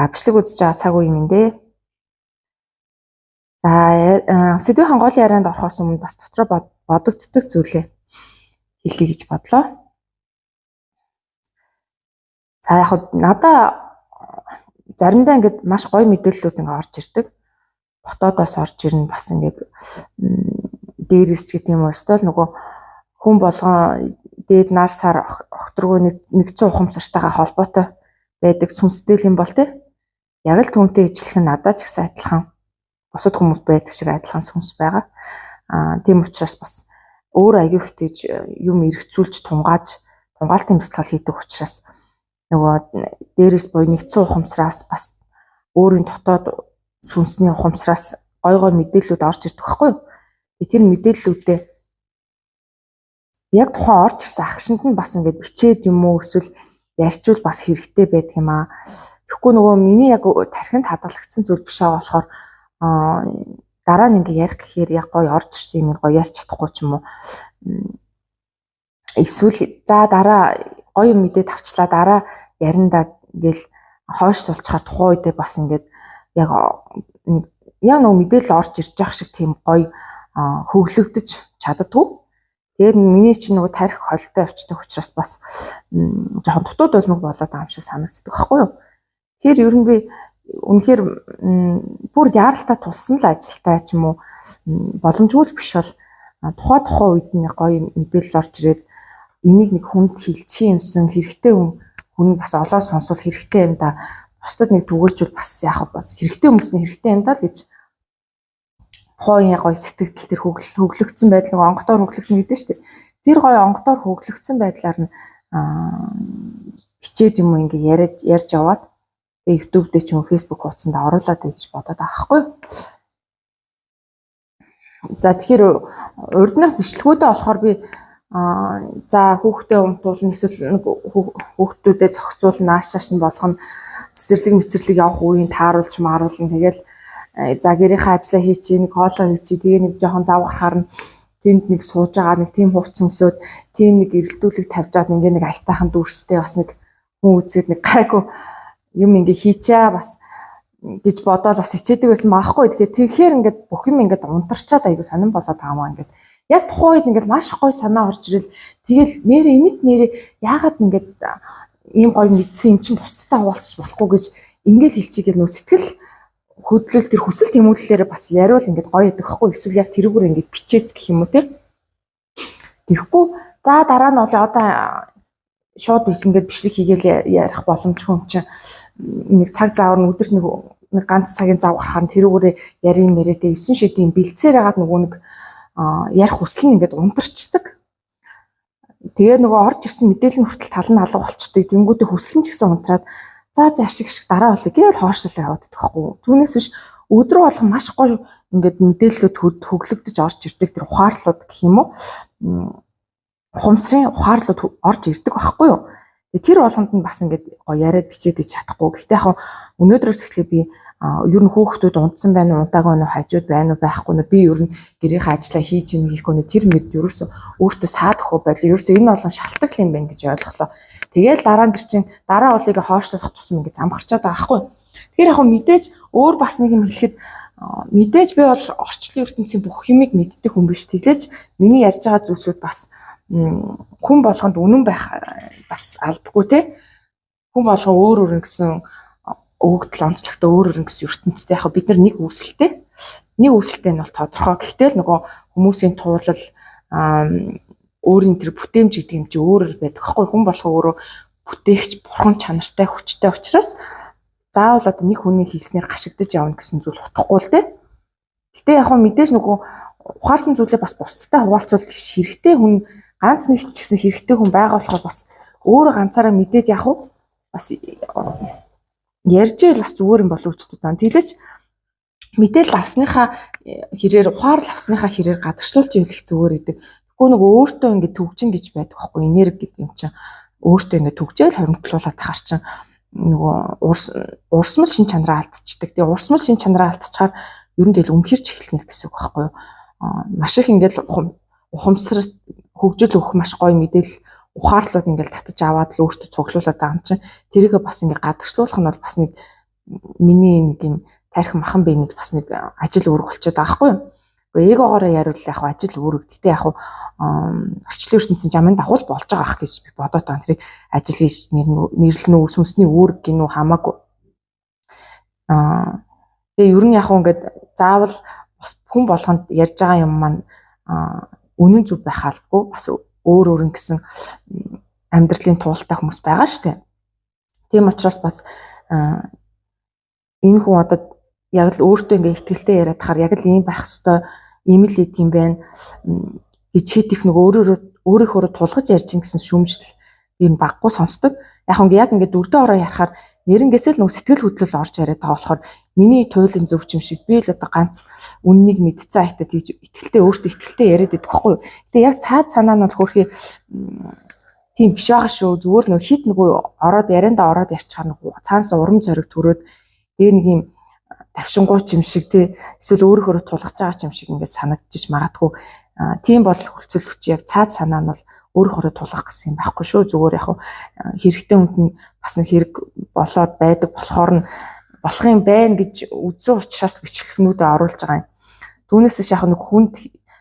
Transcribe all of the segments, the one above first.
бичлэг үзэж байгаа цаг үе юм дээ. За сэдвийн гол ярианд орохоос өмнө бас дотроо бодогддог зүйлээ хэлье гэж бодлоо. За яг надаа заримдаа ингээд маш гоё мэдээллүүд ингээд орж ирдэг. Дотоодоос орж ирнэ бас ингээд дээрээс ч гэдэг юм уу. Эсвэл нөгөө хүн болгон дээд нар сар огторгүй 100 ухамсартайгаа холбоотой байдаг сүнсдэл юм бол тэ. Яг л түүнтэй ижилхэн надад ч гэсэн адилхан бусад хүмүүс байдаг шиг адилхан сүнс байгаа. Тийм учраас бас өөр аягүй хтэж юм эргцүүлж тунгаалтын бяцлал хийдэг учраас нөгөө дээрээс буй 100 ухамсараас бас өөрийн дотоод сүнсний ухамсараас гой мэдээллүүд орж ирдэг байхгүй юу? Тэр мэдээллүүдээ яг тухайн орж ирсэн агшинд нь бас ингээд бичээд юм уу эсвэл ярьчвал бас хэрэгтэй байдаг юм аа. Тэгэхгүй нөгөө миний яг тархинд хадгалагдсан зүйл биш байгаа болохоор дараа нь ингээ ярих гэхээр яг гоё орж ирсэн юм гоё ярьж чадахгүй ч юм уу. Эсвэл за дараа гоё мэдээ тавчлаа дараа яриндаа ингээл хойш тулчаар тухайн үедээ бас ингээд яг нөгөө мэдээлэл орж ирж байгаа шиг тийм гоё хөглөгдөж чаддгүй. Тэгээд миний чинь нөгөө тарих холтой очдог учраас бас жоохон дутууд болмог болоод байгаа юм шиг санагддаг байхгүй юу? Тэгэхээр ер нь би үнэхээр бүр яаралтай тулсан л ажилтай ч юм уу боломжгүй биш бол тухайн үед нь гоё мэдээлэл орж ирээд энийг нэг хүнд хэлчих юмсан хэрэгтэй хүн бас олоо сонсвол хэрэгтэй юм да. Бусдад нэг түгээлжүүл бас яах вэ? Бас хэрэгтэй хүмүүсний хэрэгтэй юм да л гэж тухайн гоё сэтгэл төр хөглөгдсөн байдал нэг онгодоор хөглөгдөн гэдэг шүү дээ. Тэр гоё онгодоор хөглөгдсөн байдлаар нь хичээд юм ингээ ярьж яваад YouTube дээр ч юм Facebook хуудсанд оруулаад гэж бодоод байгаа хгүй. За тэгэхээр урдных бичлэгүүдээ болохоор би за хүүхдээ умтуулна эсвэл хүүхдүүдэд зохицуулна наашааш нь болгоно цэцэрлэг явах үеийн тааруулж мааруулна тэгэл за гэрийнхээ ажлаа хийчих нэг хоолоо хийчих тэгээ нэг жоохон завгарахаар нь тэнд нэг сууж байгаа нэг тийм хувц өмсөөд тийм нэг эрэлтүүлэг тавьж аваад ингээ нэг аятайхан дүүрстэй бас нэг хүн үзээд нэг гайгүй юм ингээ хийчээ бас гэж бодоод бас хичээдэг байсан маахгүй. Тэгэхээр ингээд бүх юм ингээд унтарчаад аягүй сонирн болоод байгаа маа ингээд яг тухайн үед ингээд маш гоё санаа орж ирэл тэгэл нэрээ яагаад ингээд ийм гоё мэдсэн юм чинь бусдтай хуваалцах болохгүй гэж ингээд хэлчихгээл нөө сэтгэл хөдлөл тэр хүсэл тэмүүлэлээр бас яриул ингээд гоё яддаг хгүй. Эсвэл яг тэрүүгээр ингээд бичээд гэх юм уу те. Тэгэхгүй за дараа нь одоо шууд ингээд бичлэг хийгээл ярих боломжгүй юм чинь нэг цаг заавар нь өдөрт нэг ганц цагийн зав гарахаар тэрүүгээр ярин мэрэдээ 9 шидийн бэлцээр хагаад нөгөө нэг ярих хүсэл нь ингээд унтарчдаг. Тэгээ нөгөө орж ирсэн мэдээлэл нь хүртэл тал нь алга болчдөг. Тэнгүүдээ хүссэн ч гэсэн унтраад за ашиг дараа болъё гээл хоошлуулаа яваад байхгүй. Түүнээс биш өдрөө болгон маш гоё ингээд мэдээллүүд хөглөгдөж орж ирдэг тэр ухаарлууд гэх юм уу? Ухамсарын ухаарлууд орж ирдэг байхгүй юу? Тэр болгонд нь бас ингээд гоё яриад бичээд чадахгүй. Гэхдээ яг өнөөдрөөс эхлээ би ер нь хүүхдүүд унтсан байна уу, унтаагүй нь хажууд байна уу байхгүй нь би ер нь гэрийнхээ ажлаа хийж юм хийхгүй нь тэр мэрд ерөөсөө өөртөө саадахгүй байл. Ерөөсөө энэ болон шалтгаал юм байна гэж ойлголоо. Тэгээл дараа нь чинь дараа олыг хоошлуулах тусам ингээд замгарчаад байгаа байхгүй. Тэгэхээр яг мэдээж өөр бас нэг юм хэлэхэд мэдээж би бол орчлон ертөнцийн бүх юмыг мэддэг хүн биш. Тэглэж миний ярьж байгаа зүйлсүүд бас хүн болгонд үнэн байх бас алдгүй те. Хүн болгоо өөр гэсэн өгөгдөл онцлогтой өөр гэсэн ертөнцтэй яг бид нар нэг үүсэлтэй нь бол тодорхой. Гэхдээ л нөгөө хүмүүсийн туулал өөрийн тэр бүтээмж гэдэг юм чи өөрөөр байдаг аахгүй. Хүн болгоо өөрөө бүтээгч бурхан чанартай хүчтэй учраас заавал одоо нэг хүний хийснээр гашигдаж явна гэсэн зүйл утгагүй л те. Гэтэ яг мэдээж нөгөө ухаарсан зүйлээ бас бусдтай хуваалцвал хэрэгтэй хүн ганц нэг ч гэсэн хэрэгтэй хүн байгаа болохоор бас өөрөө ганцаараа мэдээд яг бас ярьж ийл бас зүгээр юм болов уу ч тань. Тэглэж мэдээлэл авсныхаа хэрээр ухаарл авсныхаа хэрээр гадагшлуулж ийлэх зүгээр идэг. Тэгэхгүй нөгөө өөртөө ингэ төгжин гэж байдаг байхгүй энерги гэдэг юм чинь өөртөө ингэ төгжээл хоримтлуулаад тахаар чинь нөгөө урсмал шин чанараа алдчихдаг. Тэгээ урсмал шин чанараа алдчихаар ер нь тэгэл өмхөрч эхэлнэ гэсэн үг байхгүй юу? Маш их ингээл ухамсар хөгжил өгөх маш гоё мэдээлэл ухаарлууд ингээл татаж аваад л өөртөө цуглуулад байгаа юм чинь тэрийг бас ингээ гадагшлуулах нь бол бас нэг миний нэг юм тарих махан биенэд бас нэг ажил үүрэг болчиход байгаа байхгүй юу. Гэхдээ эгоогоороо яриул яг ажил үүрэг. Гэтэ яг орчлын ертөнцийн жамын дагуул болж байгаа ах гэж би бодоод байгаа. Тэрийг ажил хийж нэрлэнэ үү сүнсний үүрэг гинүү хамаагүй. Тэгээ ер нь яг ингээд заавал хүн болгонд ярьж байгаа юм маань үнэн зөв байх албагүй бас өөр ингэсэн амьдралын туултай хүмүүс байгаа шүү дээ. Тийм учраас бас энэ хүн одоо яг л өөртөө ингээ ихтгэлтэй яриад хаар яг л ийм байх хэвээр ийм л идэг юм байна гэж хийх нэг өөрийнхөө тулгаж ярьж ин гэсэн шүүмжлэл би энэ баггүй сонсдог. Яг ингээ дөрдөө ороо ярахаар нэрнгээсээ л сэтгэл хөдлөл орж яриад байгаа болохоор миний туйлын зөв юм шиг би л одоо ганц үннийг мэдцэн айтаа тийж ихтгэлтэй өөртөө ихтгэлтэй яриад идэх байхгүй юу. Гэтэ яг цаад санаа нь бол хөрхий тийм биш байгаа шүү. Зүгээр нэг хит нөгөө ороод ярианда ороод ярьчихаар нэг цаанаас урам зориг төрөөд дээр нэг юм тавшингууч юм шиг тий эсвэл өөрөөрөө тулгаж байгаа юм шиг ингээд санагдчих магадгүй. Тийм бол хүлцэл хүч яг цаад санаа нь бол өөрөөрөө тулгах гэсэн юм байхгүй шүү. Зүгээр яг хэрэгтэй хүнд нь бас нэг хэрэг болоод байдаг болохоор нь болох юм байна гэж үзэн учраас бичлэгнүүдэд оруулж байгаа юм. Түүнээс яг нэг хүнд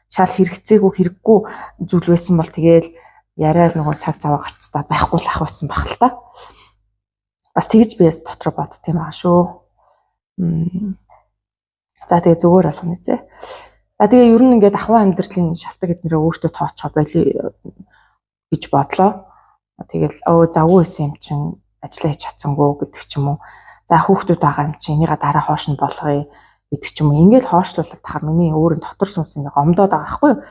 шал хэрэгцээгүй хэрэггүй зүйл байсан бол тэгээл яриад нөгөө цаг цаваа гарцтаад байхгүй л ах байсан баг л та. Бас тэгж би дотроо боддtiin байгаа шүү. За тэгээ зүгээр болгоно зэ. За тэгээ ер нь ингээд ахуйн амьдралын шалтгаан эднэрээ өөртөө тооцоо болиё гэж бодлоо. Тэгэл завгүй байсан юм чинь ажиллаа хийж чадсангүй гэдэг ч юм уу. За хүүхдүүд байгаа юм чинь энийгээ дараа хоош нь болгоё гэдэг ч юм уу. Ингээд хоошлуулаад тахаар миний өөрийн дотор сүнс ингээд гомдоод байгаа байхгүй юу?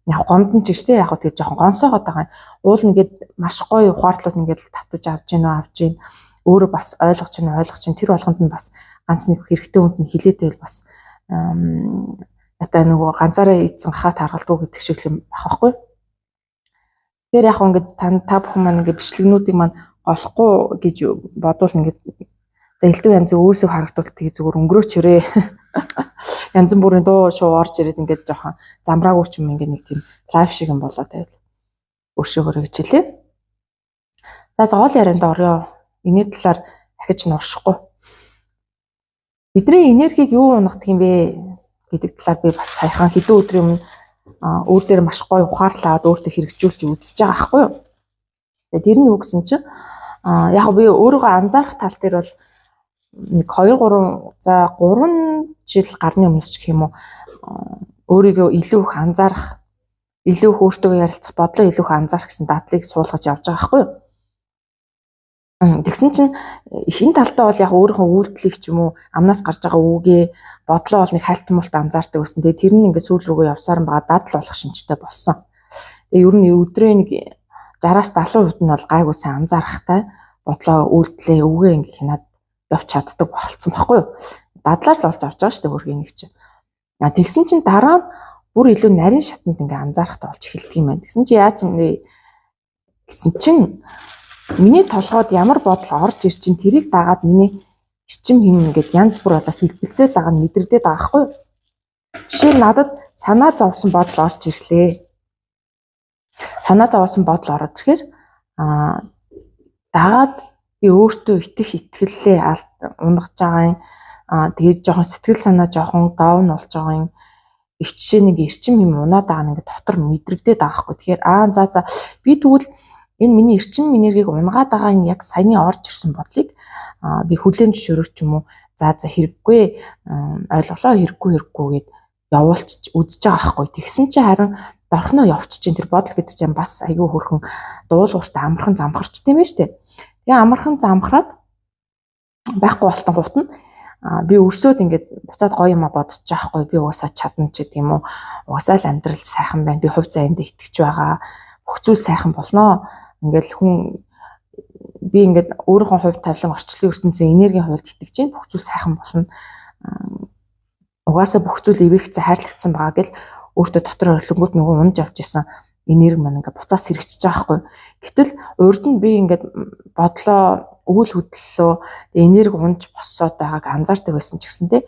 Яг гомдон ч гэжтэй яг тэгээ жоохон гонсоогоод байгаа юм. Уул нэгэд маш гоё ухаарлууд ингээд татаж авч гин өөрөө бас ойлгож чинь тэр болгонд нь бас ганц нэг хэрэгтэй хүнд нь хилээтэй бас ята нөгөө ганцаараа ийдсэн хаа таргалдгүй гэдэг шиг юм багхгүй. Тэр яг ингээд та бүхэн маань ингээд бичлэгнүүдийг маань олохгүй гэж бодвол ингээд за элдв янзын өөрсөө харагдвал тэгээ зүгээр өнгөрөөчөрөө янз бүрийн дуу шуу орж ирээд ингээд жоохон замраагүй ч юм ингээд нэг тийм лайв шиг юм болоо тавил өөршөөгөө гэж хэлээ. За гол ярианд орё. Энэний талаар дахиж нуушихгүй. Бидний энергийг юу унагадаг юм бэ гэдэг талаар би бас саяхан хэдэн өдрийн өмнө өөр дээр маш гоё ухаарлаад өөртөө хэрэгжүүлж үзэж байгаа байхгүй юу. Тэгээд тэр нь юу гэсэн чинь яг би өөрийгөө анзаарах тал дээр бол нэг 2 3 за 3 жил гарны өмнөөс ч гэх юм уу өөрийгөө илүү их анзаарах, илүү их өөртөө ярилцах, бодлоо илүү их анзаарах гэсэн дадлыг суулгаж явж байгаа байхгүй юу. Тэгсэн чинь ихэнх талдаа бол яг өөрийнхөө үйлдэлийг ч юм уу амнаас гарч байгаа үгээ бодлоо бол нэг хальтмалт анзаардаг гэсэн. Тэгээ тэр нь ингээд сүүл рүүгээ явсаар нь байгаа дадал болох шинжтэй болсон. Тэгээ ер нь өдрөө нэг 60-70% нь бол гайгүй сайн анзаарахтай бодлоо үйлдэлээ үгээ ингээд хянаад явж чаддаг болцсон байхгүй юу. Дадлаар л болж авч байгаа шүү дээ хөргийн нэг чинь. Тэгсэн чинь дараа нь бүр илүү нарийн шатанд ингээд анзаарахтай болж эхэлдэг юм байна. Тэгсэн чинь яа ч юм бэ гэсэн чинь миний толгойд ямар бодол орж ир чинь тэрийг дагаад миний ичим хин ингээд янз бүр болоо хэлбэлцээд байгаа нь мэдрэгдээд байгаа байхгүй юу. Жишээ нь надад санаа зовсон бодол орж ирлээ. Санаа зовсон бодол ороод ирэхээр дагаад би өөртөө итгэлээ унгаж байгаа юм. Тэгээд жоохон сэтгэл санаа жоохон даун болж байгаа юм. Жишээ нэг эрчим юм унаад байгаа нь ингээд дотор мэдрэгдээд байгаа байхгүй. Тэгэхээр за би тэгвэл энэ миний эрчим энергийг унгаад байгаа энэ яг саяны орж ирсэн бодлыг би хүлээн зөвшөөрөх ч юм уу за хэрэггүй ойлголоо хэрэггүй гэд явуулчих үзэж байгаа байхгүй. Тэгсэн чинь харин дорхноо явчих чинь тэр бодол гэдэг чинь бас айгүй хөрхөн дуулуурт амархан замхарчт юм байна шүү дээ. Тэгээ амархан замхраад байхгүй болтон гутна би өрсөөд ингээд буцаад гоё юма бодож байгаа байхгүй. Би угаасаа чадна ч гэдэг юм уу. Угаасаа л амьдрал сайхан байна. Би хувь заяанд итгэж байгаа. Бүх зүйл сайхан болноо. Ингээд хүн би ингээд өөрийнхөө хувь тавилан орчлын ертөнцийн энергийн хувьд итгэж чинь бүх зүйл сайхан болно. Угаасаа бүх зүйл ивэгцэн хайрлагдсан байгаа гэл өөртөө дотор орлонгууд нөгөө унж авч исэн энерги маань ингээд буцаас сэрэгчж байгаа байхгүй. Гэтэл урд нь би ингээд бодлоо үйл хөдлөлөө энерги унж боссоод байгааг анзаардаг байсан ч гэсэндээ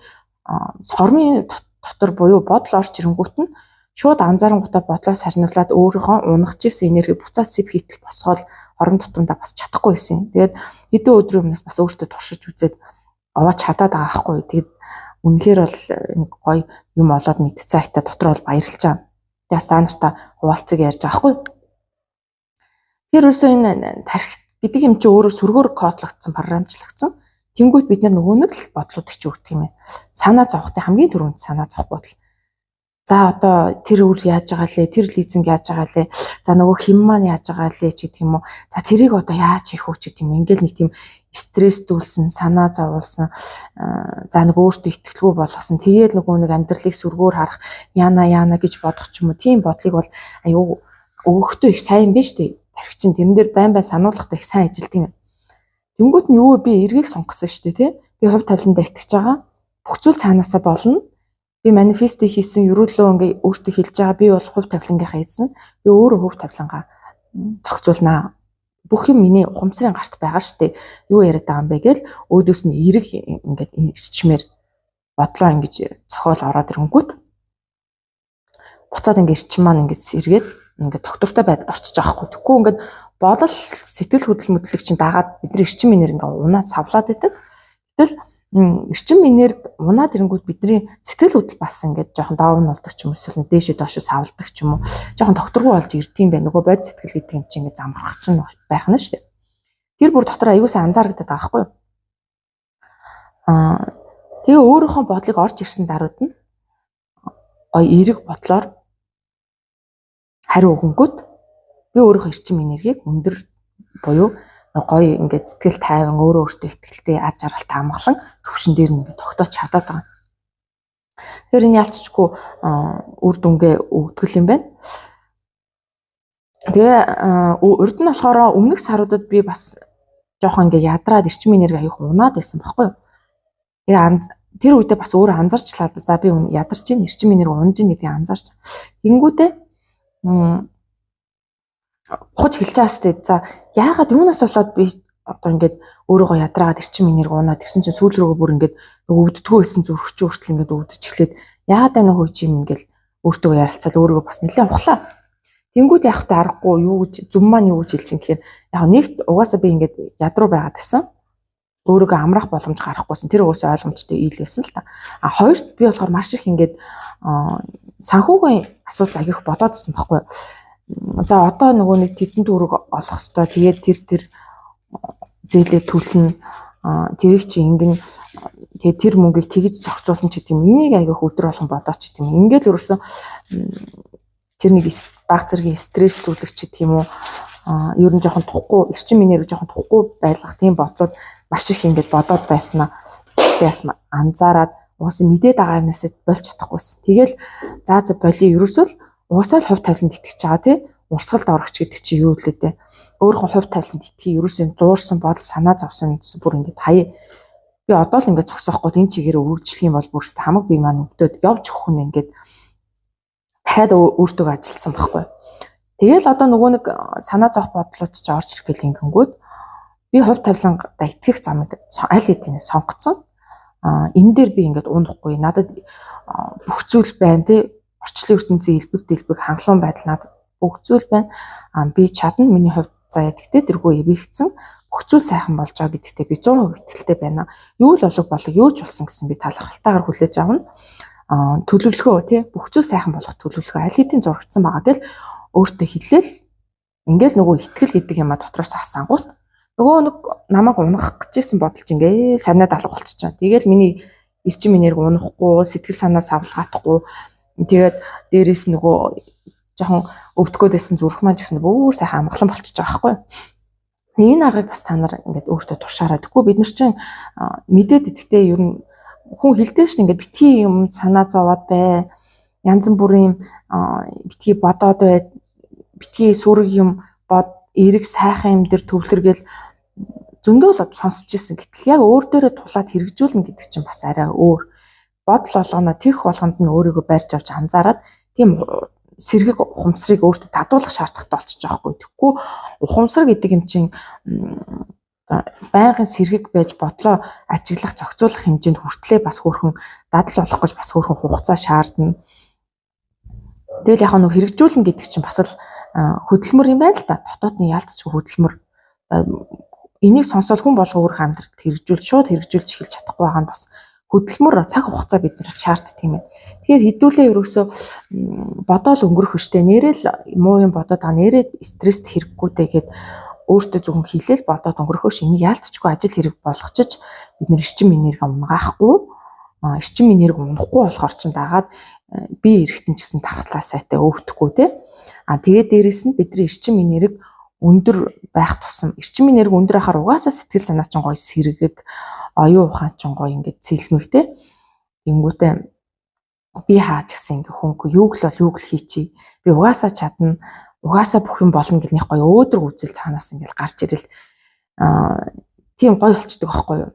сормын дотор буюу бодол орж ирэнгүүт нь шууд анзаарангуудаа бодлоо сарниулаад өөрийнхөө унгаж ирсэн энерги буцаас сэв хийтэл босгоод орон тутамдаа бас чадахгүй байсан. Тэгээд хэдэн өдрийн өмнөөс бас өөртөө туршиж үзээд овоо чадаад байгаа байхгүй. Тэгэд үнэхээр бол гоё юм олоод мэдцэн айтаа дотор бол баярлж байгаа. Тэгээд та нартай хуваалцаг ярьж байгаа байхгүй. Тэр өсөө энэ тархи гэдэг юм чи өөрөө сүргээр кодлогдсон, програмчлагдсан. Тэнгүүт бид нөгөө нэг л бодлууд чи өгдөг юм ээ. Санаа зовхтой хамгийн түрүүнд санаа зовх бодол. За одоо тэр үр яаж байгаа лээ, тэр лизинг яаж байгаа лээ. За нөгөө хим маань яаж байгаа лээ ч гэдэг юм уу. За тэрийг одоо яаж хийх вэ ч гэдэг юм. Ингээл нэг тийм стресстүүлсэн, санаа зовуулсан, за нэг өөртөө итгэлгүй болгосон. Тэгээд нөгөө нэг амьдралыг сүргээр харах яана гэж бодох ч юм уу. Тийм бодлыг бол аюу өгөхдөө их сайн биш үү? Тархи чинь тэрэн дээр байн сануулгатай их сайн ажилт юм. Тэнгүүт нь юу би эргийг сонгосон шүү дээ, тий? Би хувь тавиланда итгэж байгаа. Бүх зүйл цаанаасаа болно. Би манифест хийсэн ерөөлөө ингээ өөртөө хэлж байгаа. Би бол хувь тавилангийнхаа эзэн. Би өөрөө хувь тавилангаа зохицуулнаа. Бүх юм миний ухамсарын гарт байгаа шүү дээ. Юу яриад байгаа юм бэ гээл өөдөөс нь эрэг ингээд ирчмээр бодлоо ингэж цохол ороод ирэнгүүт буцаад ингээд ирчим маань ингээд сэргээд ингээд доктортой байдалд орчиж байгаа хгүй. Тэгэхгүй ингээд бодол сэтгэл хөдлөл мэдлэг чинь дагаад бидний эрчим энерги ингээд унаад савлаад байдаг. Гэтэл эрчим энерги унаад ирэнгүүт бидний сэтгэл хөдлөл бас ингээд жоохон доовн болдог ч юм уу эсвэл дээшээ доошоо савладаг ч юм уу жоохон докторгүй болж ирдэм байх. Нөгөө бод сэтгэл гэдэг юм чинь ингээд замрах чинь байх нь шүү дээ. Тэр бүр дотор аюулсаа анзаардаг байгаа байхгүй юу? Тэгээ өөрийнхөө бодлыг орж ирсэн даруйд нь гоё эрэг бодлоор хариу өгөнгөт би өөрийнхөө эрчим энергийг өндөр буюу гоё ингээд сэтгэл тайван өөртөө ихтэй аж аргалтай амгалан төвшин дээр нь тогтоож чадаад байгаа. Тэгэхээр энэ ялцчгүй үр дүнгээ өгдөг юм байна. Тэгээ урд нь болохоор өмнөх саруудад би бас жоохон ингээд ядраад эрчим энерги аяах унаад байсан байхгүй юу? Тэгээ тэр үедээ бас өөрөө анзаарчлаа. За би ядарч ийн эрчим энерги унаж ийн гэдгийг анзаарч. Тэнгүүдээ хуч хэлж байгаа сте. За яагаад юунаас болоод би одоо ингээд өөрийгөө ядраагаад эрчим энерги унаад гэсэн чинь сүүл рүүгээ бүр ингээд өвддгөө байсан зүрхч өөртөл ингээд өвдөж эхлээд яагаад энэ хөө чим ингээд өөртөө ярилцаад өөрийгөө бас нэлээд ухлаа. Тэнгүүд яах вэ аргагүй юу гэж зүм маань юу гэж хэлж чинь гэхээр яг нэгт угаасаа би ингээд ядруу байгаад байсан. Өөрийгөө амрах боломж гарахгүйсэн. Тэр өөрөөсөө ойлгомжтой ийл байсан л та. Хоёрт би болохоор маш их ингээд санхүүгийн асуудал агих бодоодсэн байхгүй. За одоо нөгөө нэг тэдэн төгрөг олох хэвээр тэгээд тэр зээлээ төлнө. Тэрийг чи ингэн тэгээд тэр мөнгийг тэгж зохицуулна ч гэдэм. Энийг агих өдөр болгон бодооч гэдэм. Ингээд ерөөсөн тэр нэг баг зэргийн стресс түлэгч гэдэг юм уу? Ер нь жоохон тухгүй, эрчим энерги жоохон тухгүй байлгах тийм бодлууд маш их ингэж бодоод байснаа би бас анзаараад угаасаа мэдээд байгаанаасаа болж чадахгүйсэн. Тэгэл за боли ерөөсөө л угаасаа л хувь тавиланд итгэж байгаа тий. Урсгалд орохч гэдэг чи юу вэ те? Өөрийнхөө хувь тавиланд итгэхий ерөөсөө зуурсан бодол санаа зовсон бүр ингэж хаяа. Би одоо л ингэж зогсоохгүй энэ чигээр үргэлжлэх юм бол бүрс хамаг би маань өвдөд явж өгөх нь ингэж дахиад өөртөө ажилласан байхгүй. Тэгэл одоо нөгөө нэг санаа зовх бодлууд ч орж ирэх гэл ингэнгүүт би хувь тавилангада итгэх замыг аль хэдийн сонгоцсон. Энэ дээр би ингээд унахгүй надад бүх зүйл байна тий. Орчлын ертөнцийн элбэг дэлбэг хангалуун байдал надад бүх зүйл байна. Би чадна миний хувьд заяа гэхдээ тэргүй эвэгцэн бүх зүйл сайхан болж байгаа гэдэгтээ би 100% итгэлтэй байна. Юу л болов юу ч болсон гэсэн би талархалтайгаар хүлээж авна. Төлөвлөгөө тий бүх зүйл сайхан болох төлөвлөгөө аль хэдийн зурагдсан байгаа гэл өөртөө хэлээл ингээл нөгөө итгэл гэдэг юмаа дотроос асаангуут нөгөө нэг намайг унах гэжсэн бодолч ингээл санаад алга болчихоо. Тэгэл миний эрчим энерги унахгүй, сэтгэл санаа савлгаахгүй. Тэгээд дээрээс нөгөө жоохон өвдгөөд байсан зүрх маань ч гэсэн бүр сайхан амгалан болчихж байгаа байхгүй. Энэ аргыг бас та нар ингээд өөртөө туршаарай. Тэгэхгүй бид нар чинь мэдээд идэгтэй ер нь хүн хэлдэг шин ингээд битгий юм санаа зовоод бай. Янз бүрийн битгий бодоод бай. Битгий сүрэг юм бод эрэг сайхан юм дээр төвлөргөл зөндөө л сонсч ирсэн. Гэтэл яг өөр дээрээ тулаад хэрэгжүүлнэ гэдэг чинь бас арай өөр. Бодол болгоно тэрх болгонд нь өөрийгөө барьж авч анзаараад тийм сэргийг ухамсарыг өөртөө татуулах шаардлагатай болчихж байгаа хгүй. Тэгэхгүй ухамсар гэдэг юм чинь байнгын сэргийг байж бодлоо ажиглах зохицуулах хэмжээнд хүртлээ бас хөөрхөн дадал болох гэж бас хөөрхөн хугацаа шаардна. Тэгэл яг нэг хэрэгжүүлнэ гэдэг чинь бас л хөдөлмөр юм байна л да. Дотоодны ялцч хөдөлмөр. энийг сонсоод хүн болго өөрөх амьдралд шууд хэрэгжүүлж эхэлж чадахгүй байгаа нь бас хөдөлмөр цаг хугацаа биднээс шаарддаг юм байна. Тэгэхээр хэдүүлээ ерөөсөө бодоол өнгөрөх штэ нэрэл муу юм бодоод байгаа нэрээ стресст хэрэггүйтэй гэд өөртөө зөвхөн хилээл бодоод өнгөрөхөө шинийг яалтчгүй ажил хэрэг болгочиж бид нэр эрчим энерги унгаахгүй эрчим энерги унахгүй болохоор ч дагаад бие эрэхтэн ч гэсэн тархлаа сайтай өвдөхгүй тий. Тэгээд дээрэс нь бидний эрчим энерги өндөр байх тусам эрчим энерги өндөр ахаар угаасаа сэтгэл санаа чинь гоё сэргэг оюун ухаан чинь гоё ингээд цэлмэг тий. Тэнгүүтээ би хаач гэсэн ингээ хөнгө юуг л хийчий. Би угаасаа чадна. Угаасаа бүх юм болно гэх нэг гоё өөдрөг үзэл цаанаас ингээл гарч ирэл тийм гоё болчдөг байхгүй юу?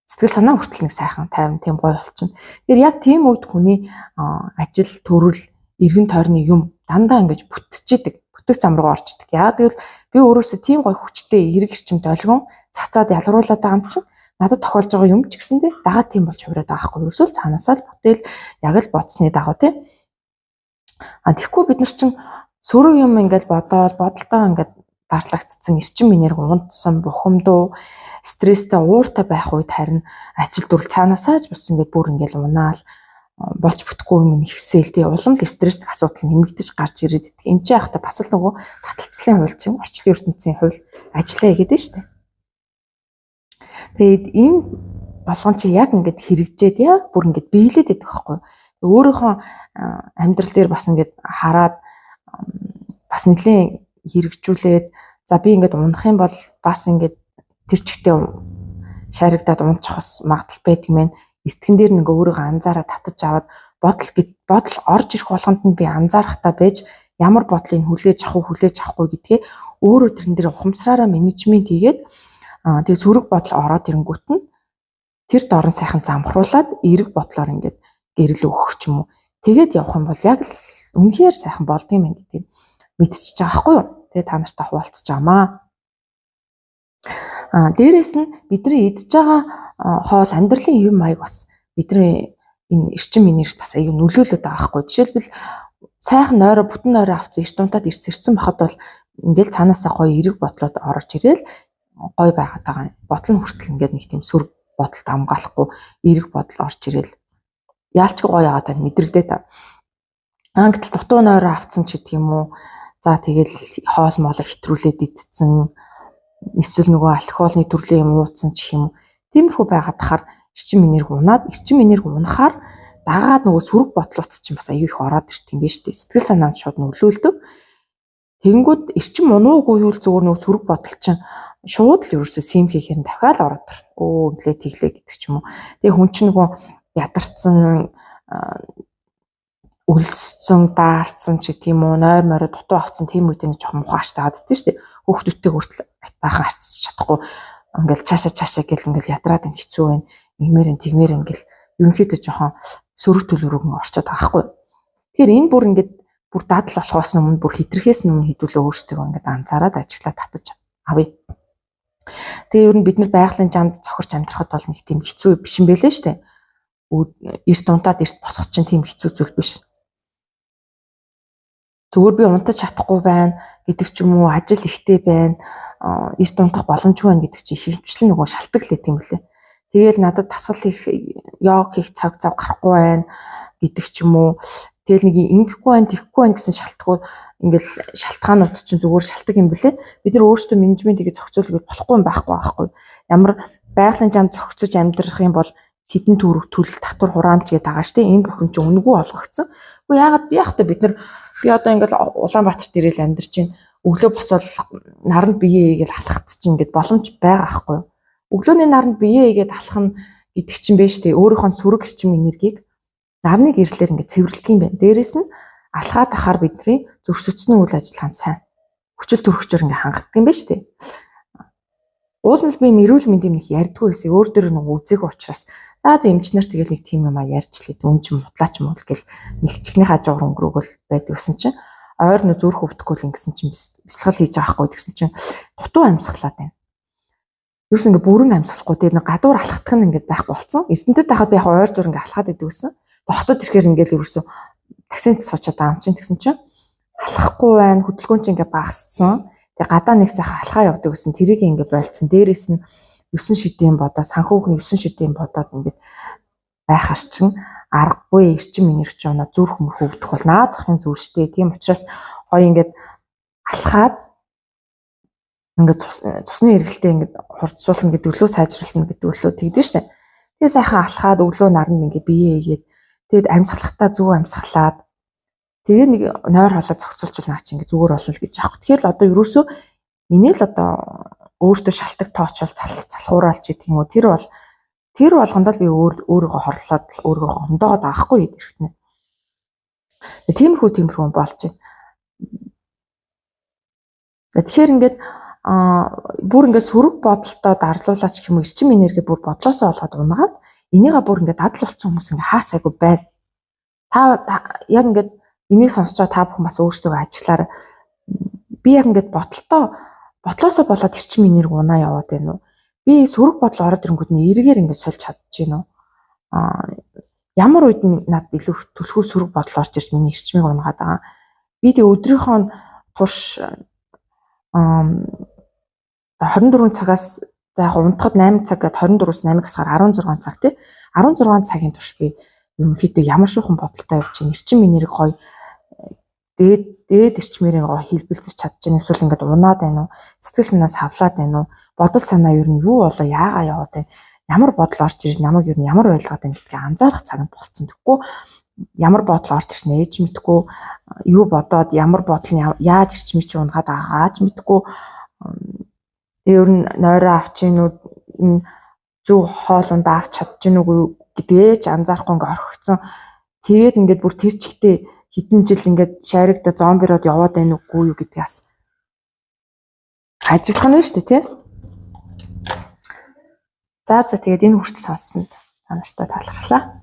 Сэтгэл санаа хүртэл нэг сайхан тайван тийм гоё болчихно. Тэгэхээр яг тийм үед хүний ажил төрөл эргэн тойрны юм дандаа ингэж бүтчихэдэг. Бүтэх зам руу орчдөг. Яагаад гэвэл би өөрөөсөө тийм гоё хүчтэй эерэг эрчимтэй олгон цацаад ялгаруулад байгаа юм чинь надад тохиолж байгаа юм ч гэсэндээ дагаад тийм болж хувираад байгаа байхгүй юу? Ерөөсөө цаанаасаа л бүтээл яг л бодсны дагуу тий. Тэгэхгүй бид нар чинь сөрөг юм ингээд бодолтой ингээд дартлагдсан эрчим энерги унтсан бухимдуу стресстэй ууртай байх үед харин ажил дүрл цаанаасаа ч бас ингээд бүр ингээд унаал болж бүтэхгүй юм ихсээл тий улам л стресстэй асуудал нэмэгдэж гарч ирээд идэх. Энд чинь явахдаа бас л нөгөө таталцлын хууль чинь орчлон ертөнцийн хууль ажиллаа гэдэг нь шүү дээ. Тэгээд энэ болгон чи яг ингээд хэрэгжээд яг бүр ингээд биелээд идэх байхгүй. Өөрийнхөө амьдрал дээр бас ингээд хараад бас нэлийн хэрэгжүүлээд за би ингээд унах юм бол бас ингээд тэр чигтээ шааригдаад унчих бас магадлал байдаг юм. Эстгэн дээр нэг өөрийгөө анзаараад татаж аваад бодол орж ирэх болгонд нь би анзаарахтаа байж ямар бодлыг хүлээж авахгүй гэдгээ өөрөө тэрэн дээр ухамсараараа менежмент хийгээд тэгээ сөрөг бодол ороод ирэнгүүт нь тэр дорн сайхан замхруулад эерэг бодлоор ингээд гэрэл өгөх ч юм уу. Тэгээд явах юм бол яг л үнэхээр сайхан болдгийм байх гэдэг мэдчихэж байгаа байхгүй юу? Тэгээ та нартай хуваалцаж байгаамаа. Дээрээс нь бидний идж байгаа хоол амьдралын хэв маяг бас бидний энэ эрчим энергид бас аюу нөлөөлөд байгаа байхгүй. Жишээлбэл сайхан нойроо бүтэн нойроо авсан эрт унтаад ирцэрсэн бахад бол ингээл цаанаасаа гоё эерэг бодлоод орж ирээл гоё байгаад байгаа. Ботол нь хүртэл ингээд нэг тийм сөрөг бодолд амгаалахгүй эерэг бодол орж ирээл яалчгүй гоё яагаад тань мэдрэгдээ та. Гэтэл дутуу нойроо авсан ч гэдэг юм уу. За тэгэл хоол моолоо хэтрүүлээд идсэн. Эсвэл нөгөө алкоголны төрлийн юм ууцсан ч юм уу. Тиймэрхүү байгаад тахаар эрчим энерги унахаар дагаад нөгөө сөрөг бодлууд чинь бас аюу их ороод ирт юм биш үү? Сэтгэл санаанд шууд нөлөөлдөг. Тэгэнгүүт эрчим унуугүй юу зүгээр нөгөө сөрөг бодол чинь шууд л ерөөсөө сим хийхээр дахиад ороод ирнэ. Инглээ тэглээ гэдэг ч юм уу. Тэгээ хүн чинь нөгөө ядарсан үлссэн даарцсан ч тийм үү нойр морой дутуу авцсан тийм үед нэг жоохон мухааш таагаад дий штэ хөөхтөдтэй хүртэл айтаахан харцчих чадахгүй ингээл цаашаа гэл ингээл ядраад ин хэцүү байна игмээр ингээл ерөнхийдөө жоохон сөрөг төлөврөг орчод байгаа хгүй. Тэгэхээр энэ бүр ингээд бүр дадал болохоос өмнө бүр хитрхээс өмнө хідүүлээ өөрсдөө ингээд анзаараад ажиглаад татаж авъя. Тэгээ ер нь бид нар байгалийн замд цохорч амьдрахад бол нэг тийм хэцүү биш юм байлээ штэ. Эрт унтаад эрт босох чинь тийм хэцүү зүйл биш. Зүгээр би унтаж чадахгүй байна гэдэг ч юм уу ажил ихтэй байна эрт унтах боломжгүй байна гэдэг чинь хилжлэн нөгөө шалтгаал гэдэг юм лээ. Тэгээл надад тасгал их йог хийх цаг гарахгүй байна гэдэг ч юм уу. Тэгэл нэг ингэхгүй байна тэхгүй байна гэсэн шалтгаан ингээл шалтгаанууд чинь зүгээр шалтгаан юм блэ. Бид нар өөрсдөө менежмент хийгээ зохицуулах болохгүй юм байхгүй. Ямар байгалийн зам зохицож амьдрах юм бол тэдэн төрөв төлөл татвар хураамж гэдэг байгаа штэ. Энэ бүхэн чинь үнэгүй олгогдсон. Үгүй яагаад би яхта бид нар би одоо ингээл Улаанбаатарт ирээл амьдарч чинь өглөө босоод наранд бие хийгээл алхахт чинь ингээд боломж байгаа байхгүй. Өглөөний наранд бие хийгээд алхах нь гэдэг чинь биш штэ. Өөрийнхөө сөрөг эрчим энергийг нарны гэрлэлээр ингээд цэвэрлэх юм байна. Дээрээс нь алхаад ахаар бидний зөрчилдсөний үйл ажиллагаанд сайн хүчил төрөгчөөр ингээд хангадаг юм байна штэ. Уул нь би эрүүл мэндийн нэг ярьдгүй гэсэн өөр дөр нэг үзег учраас за эмчнэр тэгэл нэг тийм юм ярьчлээ үн ч мутлаач муу гэл нэг чихний хажуугаар өнгөрөөгөл байдаг гэсэн чинь ойр нь зүрх өвдөхгүй л ингэсэн чинь бясалгал хийж байгаа хгүй гэсэн чинь дутуу амьсгалаад байна. Юурс ингээ бүрэн амьсгалахгүй тэр нэг гадуур алхах нь ингээ байхгүй болцсон. Эрдэнэтэд тахад би яг ойр зур ингээ алхаад идэв гэсэн. Дохдод ирэхээр ингээл ерөөсө таксинд суучаад аам чинь тэгсэн чинь алхахгүй байна хөдөлгөөн чинь ингээ багасцсан. Тэгээ гадаа нэг сайхан алхаа явдаг гэсэн тэрийг ингээд болцсон. Дээрээс нь 9 шидийн бодоо санхүүгийн 9 шидийн бодоод ингээд байх арчин аргагүй эрчим энерги оноо зүрх мөрх өвдөх бол наад захын зүйл штэ. Тийм учраас гоё ингээд алхаад ингээд цусны эргэлтээ ингээд хурцуулна гэдэг өглөө сайжруулна гэдэг өглөө тэгдэж штэ. Тэгээ сайхан алхаад өглөө наранд ингээд биеэ хийгээд тэгэд амьсгалахтаа зөв амьсгалаад тэгээ нэг нойр хоолой зохицуулчул наа чи ингээд зүгээр болно л гэж аах. Тэгэхээр л одоо ерөөсөө миний л одоо өөртөө шалтгаан тоочвол залхуураалч гэдэг юм уу тэр болгондоо би өөрийгөө хорлоод өөрийгөө гомдоогоод аахгүй хэд хэрэгтнэ. Тиймэрхүү болж байна. Тэгэхээр ингээд бүр ингээд сөрөг бодолтой дарлуулаач гэх юм уу эрчим энерги бүр бодлоосоо олгоод унгаад энийгээ бүр ингээд дадал болсон хүмүүс ингээд хаасайгүй байна. Та яг ингээд энийг сонсож байгаа та бүхэн бас өөрсдөө ажиллаар би яг ингээд бодлоосоо болоод эрчим энерги унаа яваад байна уу? Би сөрөг бодол ороод ирэнгүүт нь эргээр ингээд сольж чадчихэв нөө. Ямар үед надад илүү түлхүү сөрөг бодол орж ирж миний эрчмийг унгаад байгаа. Би тэг өдрийнхөө турш 24 цагаас за яг унтахад 8 цаг гээд 24-с 8 гасгаар 16 цаг тий 16 цагийн турш би ерөнхийдөө ямар шуухан бодолтой явж чинь эрчим энерги гоё дээд эрчмээрээ гоё хэлбэлцэж чадчихна эсвэл ингээд унаад байна уу сэтгэл санаас хавлаад байна уу бодол санаа ер нь юу болоо яагаа яваад байна ямар бодол орж ирж намайг ер нь ямар байлгаад байна гэдгийг анзаарах цагт болцсон. Тэгэхгүй ямар бодол орж ирсэн ээж мэдгүй юу бодоод ямар бодол нь яаж ирчмий чи унгаад байгаач мэдгүй ер нь нойроо авчихнууд зөв хоолунд авч чадчихна уу гэдгээ ч анзаарахгүй ингээ орхигдсон. Тэгээд ингээд бүр тэр чигтээ хэдэн жил ингээд шайрагда зомбироод яваад байна уугүй юу гэдгийг бас ажиллах нь шүү дээ тий. За тэгээд энэ хүртэл сонссонд та нартай талархлаа.